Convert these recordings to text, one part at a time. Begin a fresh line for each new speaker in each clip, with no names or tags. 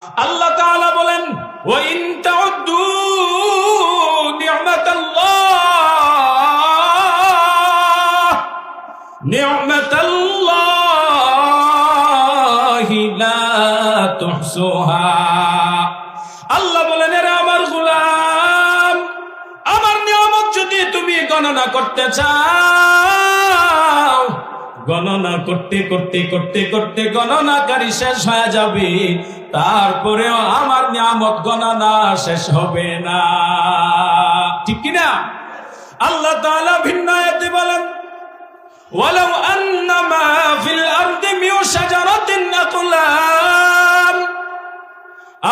আল্লাহ তাআলা বলেন ওয়া ইন তাউদ্দু নি'মাতাল্লাহি লা তুহসুহা। আল্লাহ বলেন এরা আমার গোলাম, আমার নিয়ামত যদি তুমি গণনা করতে চাও, গণনা করতে করতে করতে করতে গণনাকারী শেষ হয়ে যাবে, তারপরেও আমার নিয়ামত গণনা শেষ হবে না। ঠিক কিনা? আল্লাহ তাআলা ভিন্ন আয়াতে বলেন ওয়ালাউ আন্নামা ফিল আরদি মিন শাজারাতিন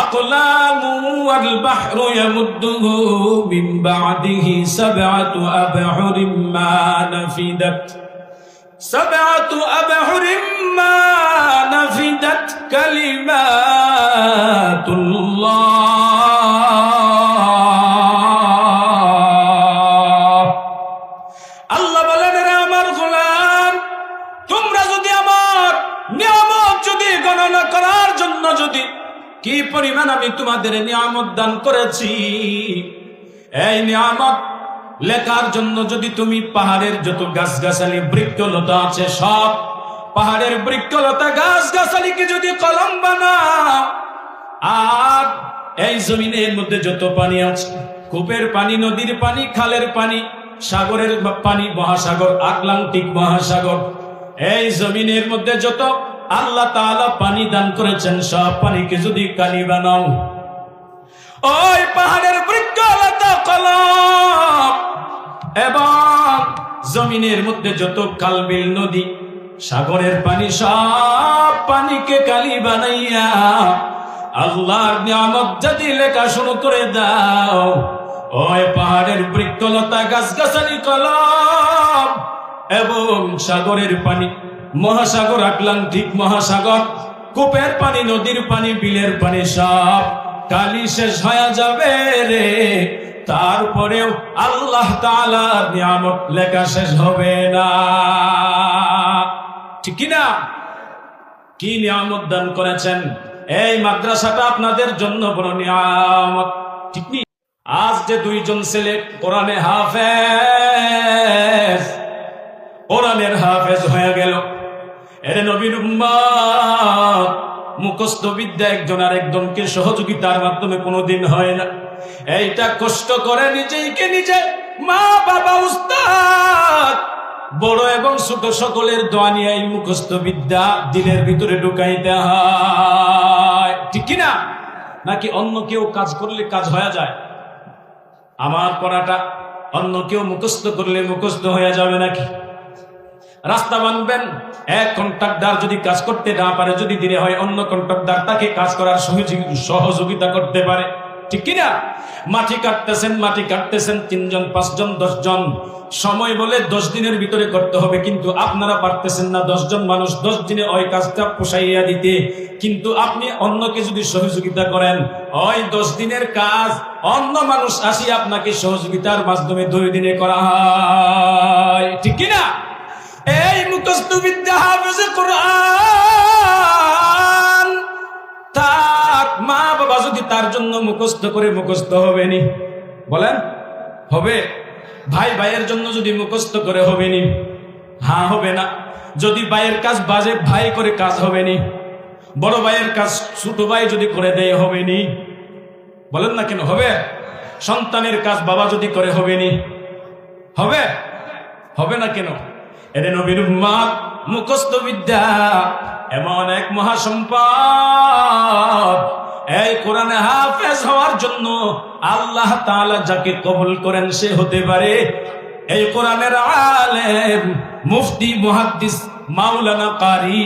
আকলামু ওয়াল বাহরু ইয়ামুদ্দুহু মিন বা'দিহি সাবআতু আবহুরিম মা নাফিদাত سبعة أبحر ما نفدت كلمات الله। আল্লাহ বলেন রে আমার গোলাম, তোমরা যদি আমার নিয়ামত যদি গণনা করার জন্য যদি কি পরিমাণ আমি তোমাদের নিয়ামত দান করেছি, এই নিয়ামত লেখার জন্য যদি তুমি পাহাড়ের যত গাছগাছালি বৃক্ষলতা আছে সব পাহাড়ের বৃক্ষলতা গাছগাছালিকে যদি কলম বানাও, আর এই জমিনের মধ্যে যত পানি আছে, কূপের পানি, নদীর পানি, খালের পানি, সাগরের পানি, মহাসাগর, আটলান্টিক মহাসাগর, এই জমিনের মধ্যে যত আল্লাহ তাআলা পানি দান করেছেন সব পানিকে যদি কালি বানাও, ওই পাহাড়ের বৃক্ষলতা কলম এবং জমিনের মধ্যে যত খালবিল, নদী, সাগরের পানি সব পানিকে কালি বানাইয়া আল্লাহর নিয়ামত যদি লেখা শুরু করে দাও, ওই পাহাড়ের বৃক্ষলতা গাছগাছালি কলম এবং সাগরের পানি, মহাসাগর, আটলান্টিক মহাসাগর, কূপের পানি, নদীর পানি, বিলের পানি সব কালি শেষ হয়ে যাবে রে, তারপরেও আল্লাহ তাআলার নিয়ামত লেখা শেষ হবে না। ঠিক কিনা? কি নিয়ামত দান করেছেন। এই মাদ্রাসাটা আপনাদের জন্য বড় নিয়ামত, ঠিক নি? আজ যে দুইজন ছেলে কোরআনে হাফেজ, কোরআনের হাফেজ হয়ে গেল, এর নবীর উম্মত, মুখস্থ বিদ্যা একজন আর একজনকে সহযোগিতার মাধ্যমে কোনোদিন হয় না। এইটা কষ্ট করে নিজেকে নিজে, মা বাবা, উস্তাদ, বড় এবং ছোট সকলের দোয়া নিয়ে এই মুখস্থ বিদ্যা দিলের ভিতরে ঢুকাইতে হয়। ঠিক কিনা? নাকি অন্য কেউ কাজ করলে কাজ হয়ে যায়? আমার পড়াটা অন্য কেউ মুখস্থ করলে মুখস্থ হয়ে যাবে নাকি? রাস্তা বানবেন, এক কন্ট্রাক্টর যদি কাজ করতে না পারে, যদি দিনে হয় অন্য কন্ট্রাক্টর তাকে কাজ করার সহযোগিতা করতে পারে। ঠিক কিনা? মাটি কাটতেছেন 3 জন 5 জন 10 জন, সময় বলে 10 দিনের ভিতরে করতে হবে, কিন্তু আপনারা পারতেছেন না 10 জন মানুষ 10 দিনে ওই কাজটা পোষাইয়া দিতে, কিন্তু আপনি অন্যকে যদি সহযোগিতা করেন, ওই 10 দিনের কাজ অন্য মানুষ আসি আপনাকে সহযোগিতার মাধ্যমে 2 দিনে করা হয়। ঠিক কিনা? এই মুখস্থ বিদ্যা হাফেজে কোরআন, তার মা বাবা যদি তার জন্য মুখস্থ করে, মুখস্থ হবে নি? বলেন হবে? ভাই ভাইয়ের জন্য যদি মুখস্থ করে হবে নি? হ্যাঁ, হবে না। যদি ভাইয়ের কাজ বাজে ভাই করে কাজ হবে নি? বড় ভাইয়ের কাজ ছোট ভাই যদি করে দেয় হবে নি? বলেন না কেন হবে? সন্তানের কাজ বাবা যদি করে হবে নি? হবে? হবে না কেন? এরে নবীর উম্মত, মুখস্থ বিদ্যা এমন এক মহাসম্পদ, এই কোরআনে হাফেজ হওয়ার জন্য আল্লাহ তাআলা যাকে কবুল করেন সে হতে পারে এই কোরআনের আলেম, মুফতি, মুহাদ্দিস, মাওলানা, কারি,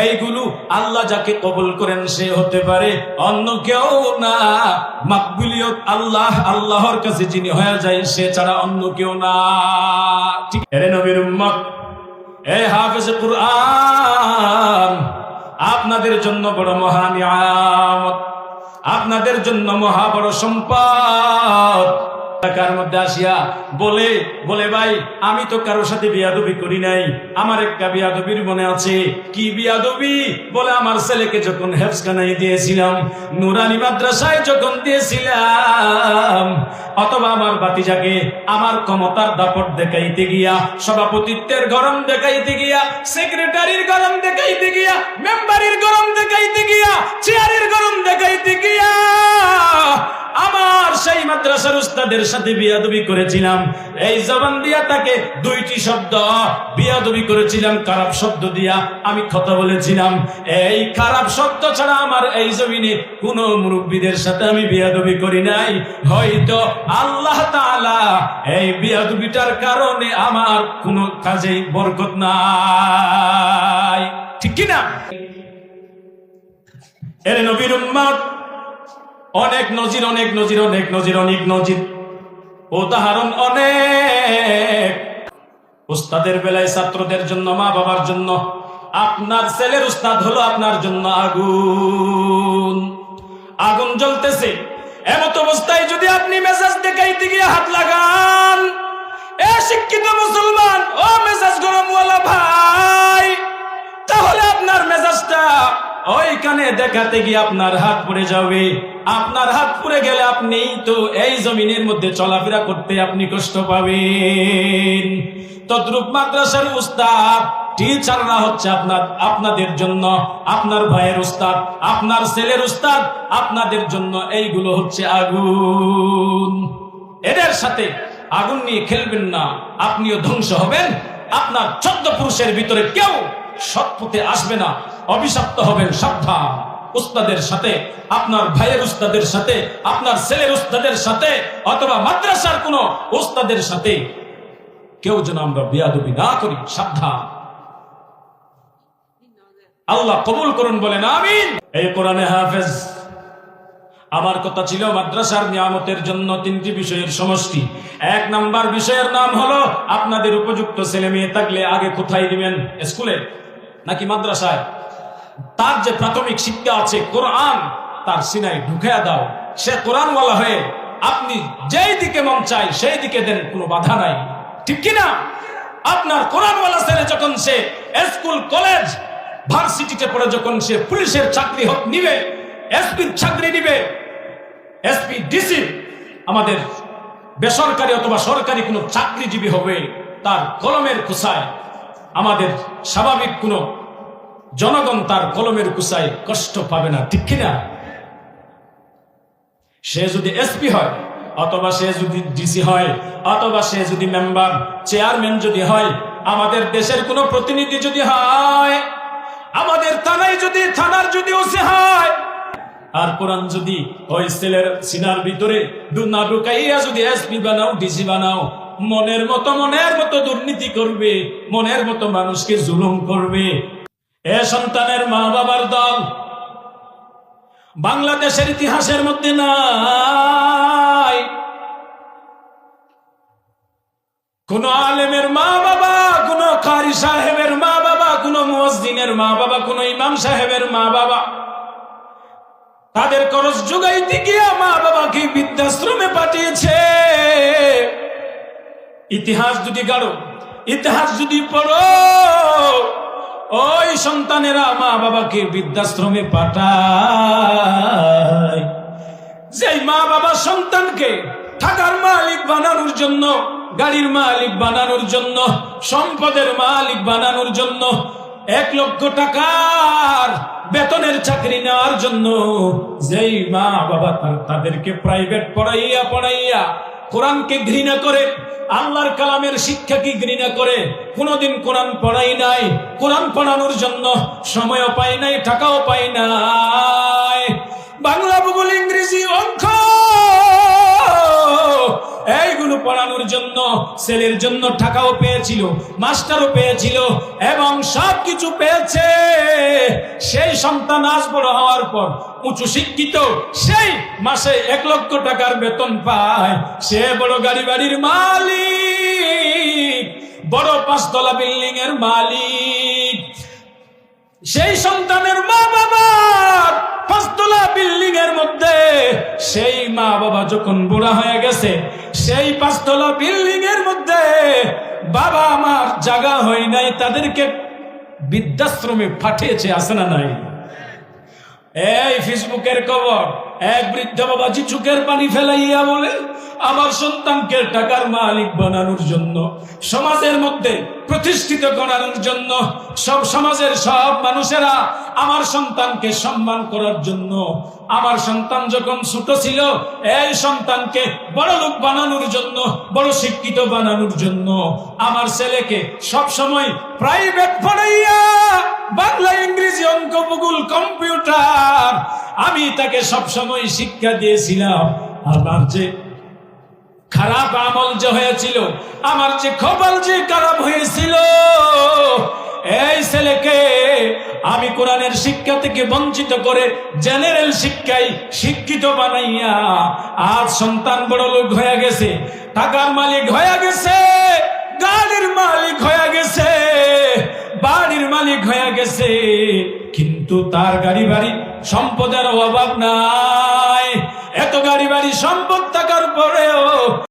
এইগুলো আল্লাহ যাকে কবুল করেন সে হতে পারে, অন্য কেউ না। মাকবুলিয়ত আল্লাহর কাছে যিনি হয়ে যায় সে ছাড়া অন্য কেউ না। ঠিক? এরে নবীর উম্মত, এই হাফেজে কোরআন আপনাদের জন্য বড় মহা নিয়ামত, আপনাদের জন্য মহা বড় সম্পদ। এলাকার মধ্যে আসিয়া বলে বলে ভাই আমি তো কারোর সাথে বিয়াদবি করি নাই, আমার একটা বিয়াদবির মনে আছে। কি বিয়াদবি? বলে আমার ছেলেকে যখন হেফজখানায় দিয়েছিলাম, নুরানি মাদ্রাসায় যখন দিয়েছিলাম, অথবা আমার বাতিজাকে আমার ক্ষমতার দাপট দেখাইতে গিয়া, সভাপতিত্বের গরম দেখাইতে গিয়া, সেক্রেটারির গরম দেখাইতে গিয়া, মেম্বারের গরম দেখাইতে গিয়া, চেয়ারের গরম দেখাইতে গিয়া আমার সেই মাদ্রাসার উস্তাদের সাথে বিয়াদবি করেছিলাম। এই জবান দিয়া তাকে দুইটি শব্দ বিয়াদবি করেছিলাম, খারাপ শব্দ দিয়া আমি কথা বলেছিলাম। এই খারাপ শব্দ ছাড়া আমার এই জমিনে কোন মুরব্বীদের সাথে আমি বিয়াদবি করি নাই। হয়তো আল্লাহ তাআলা এই বিয়াদবিটার কারণে আমার কোনো কাজে বরকত নাই, ঠিক কিনা? এর নবীর উম্মত অনেক নজির, অনেক নজির, অনেক নজির, অনেক নজির, উদাহরণ অনেক। উস্তাদের বেলায় ছাত্রদের জন্য, মা বাবার জন্য, আপনার ছেলের উস্তাদ হলো আপনার জন্য আগুন, আগুন জ্বলতেছে। এমত অবস্থায় যদি আপনি মেজাজ দেখাইতে গিয়ে হাত লাগান, এ শিক্ষিত মুসলমান, ও মেজাজ গরমওয়ালা ভাই, তাহলে আপনার মেজাজটা ওইখানে দেখাতে গিয়ে আপনার হাত পুড়ে যাবে। আপনার হাত পুড়ে গেলে আপনি তো এই জমিনের মধ্যে চলাফেরা করতে আপনি কষ্ট পাবেন। তদ্রূপ মাদ্রাসার উস্তাদ, টিচাররা হচ্ছে আপনাদের জন্য, আপনার ভাইয়ের উস্তাদ, আপনার ছেলের উস্তাদ, আপনাদের জন্য এইগুলো হচ্ছে আগুন। এদের সাথে আগুন নিয়ে খেলবেন না, আপনিও ধ্বংস হবেন। আপনার 14 পুরুষের ভিতরে কেউ সৎ পথে আসবে না, অভিশপ্ত হবেন। সাবধান, উস্তাদের সাথে, আপনার ভাইয়ের উস্তাদের সাথে, আপনার ছেলের উস্তাদের সাথে, অথবা মাদ্রাসার কোন উস্তাদের সাথে কেউ যেন আমরা বিয়াদবি না করি। সাবধান। আল্লাহ কবুল করুন, বলেন আমিন। এই কোরআনে হাফেজ। আমার কথা ছিল মাদ্রাসার নিয়ামতের জন্য 3টি বিষয়ের সমষ্টি। 1 নাম্বার বিষয়ের নাম হলো আপনাদের উপযুক্ত ছেলে মেয়ে থাকলে আগে কোথায় দিবেন? স্কুলে নাকি মাদ্রাসায়? তার যে প্রাথমিক শিক্ষা আছে কোরআন, তার সিনায় ঢুকিয়ে দাও। সে কোরআনওয়ালা হয়ে আপনি যেই দিকে মন চাই সেই দিকে দেন, কোনো বাধা নাই, ঠিক কিনা? আপনার কোরআনওয়ালা ছেলে যখন সে স্কুল, কলেজ, ভার্সিটিতে পড়ে, যখন সে পুলিশের চাকরি নিবে, এসপির চাকরি নিবে, এসপি, ডিসি, আমাদের বেসরকারি অথবা সরকারি কোনো চাকরিজীবী হবে, তার কলমের কুসায় আমাদের স্বাভাবিক কোনো জনগণ তার কলমের কুসায় কষ্ট পাবে না, ঠিক কিনা? সে যদি এসপি হয়, অথবা সে যদি ডিসি হয়, অথবা সে যদি মেম্বার, চেয়ারম্যান যদি হয়, আমাদের দেশের কোনো প্রতিনিধি যদি হয়, আমাদের থানায় যদি, থানার যদি ওসি হয়, আর কোরআন যদি ওই ছেলের সিনার ভিতরে না ঢুকাইয়া যদি এসপি বানাও, ডিসি বানাও, মনের মতো দুর্নীতি করবে, মনের মতো মানুষকে জুলুম করবে। এ সন্তানের মা বাবার দল বাংলাদেশের ইতিহাসের মধ্যে নাই। কোন আলেমের মা বাবা, কোন কারি সাহেবের মা বাবা, কোন মুয়াজ্জিনের মা বাবা, কোন ইমাম সাহেবের মা বাবা তাদের খরচ যোগাইতে গিয়া মা বাবাকে বৃদ্ধাশ্রমে পাঠিয়েছে। ইতিহাস যদি গাড়ো, ইতিহাস যদি পড়ো, ওই সন্তানেরা মা বাবাকে বৃদ্ধাশ্রমে পাঠায়। যেই মা বাবা সন্তানকে টাকার মালিক বানানোর জন্য, গাড়ির মালিক বানানোর জন্য, সম্পদের মালিক বানানোর জন্য, 1 লক্ষ টাকার বেতনের চাকরি নেওয়ার জন্য যেই মা বাবা তাদেরকে প্রাইভেট পড়াইয়া কোরআনকে ঘৃণা করে, আল্লাহর কালামের শিক্ষাকে ঘৃণা করে, কোনদিন কোরআন পড়াই নাই, কোরআন পড়ানোর জন্য সময়ও পাই নাই, টাকাও পাই নাই, বাংলা, ভূগোল, ইংরেজি, অঙ্ক এইগুলো পড়ানোর জন্য ছেলের জন্য টাকাও পেয়েছিল, মাস্টারও পেয়েছিল, এবং সবকিছু পেয়েছে। সেই সন্তান আজ বড় হওয়ার পর উঁচু শিক্ষিত, সেই মাসে 1 লক্ষ টাকার বেতন পায়, সে বড় গাড়ি বাড়ির মালিক, বড় 5 তলা বিল্ডিং এর মালিক। সেই সন্তানের মা বাবার 5 তলা বিল্ডিং এর মধ্যে সেই মা বাবা যখন বুড়া হয়ে গেছে, সেই 5 তলা বিল্ডিং এর মধ্যে বাবা আমার জায়গা হয় নাই, তাদেরকে বৃদ্ধাশ্রমে পাঠিয়েছে, আছে না নাই? এই ফেসবুকের খবর, এক বৃদ্ধ বাবাজি চোখের পানি ফেলাইয়া বলে, আমার সন্তানকে টাকার মালিক বানানোর জন্য, সমাজের মধ্যে প্রতিষ্ঠিত করানোর জন্য, সব সমাজের সব মানুষেরা আমার সন্তানকে সম্মান করার জন্য, আমার সন্তান যখন ছোট ছিল এই সন্তানকে বড় লোক বানানোর জন্য, বড় শিক্ষিত বানানোর জন্য আমার ছেলেকে সব সময় প্রাইভেট পড়াইয়া বাংলা, ইংরেজি, অঙ্ক, ভূগোল, কম্পিউটার আমি তাকে সব সময় শিক্ষা দিয়েছিলাম। আমার যে খারাপ আমল যে হয়েছিল, আমার যে কপাল যে খারাপ হয়েছিল, এই ছেলেকে আমি কোরআনের শিক্ষা থেকে বঞ্চিত করে জেনারেল শিক্ষায় শিক্ষিত বানাইয়া আজ সন্তান বড় লোক হয়ে গেছে, টাকার মালিক হয়ে গেছে, গাড়ির মালিক হয়ে গেছে, বাড়ির মালিক হয়ে গেছে, কিন্তু তার গাড়ি বাড়ি সম্পদের অভাব নাই। এত গাড়ি বাড়ি সম্পদ থাকার পরেও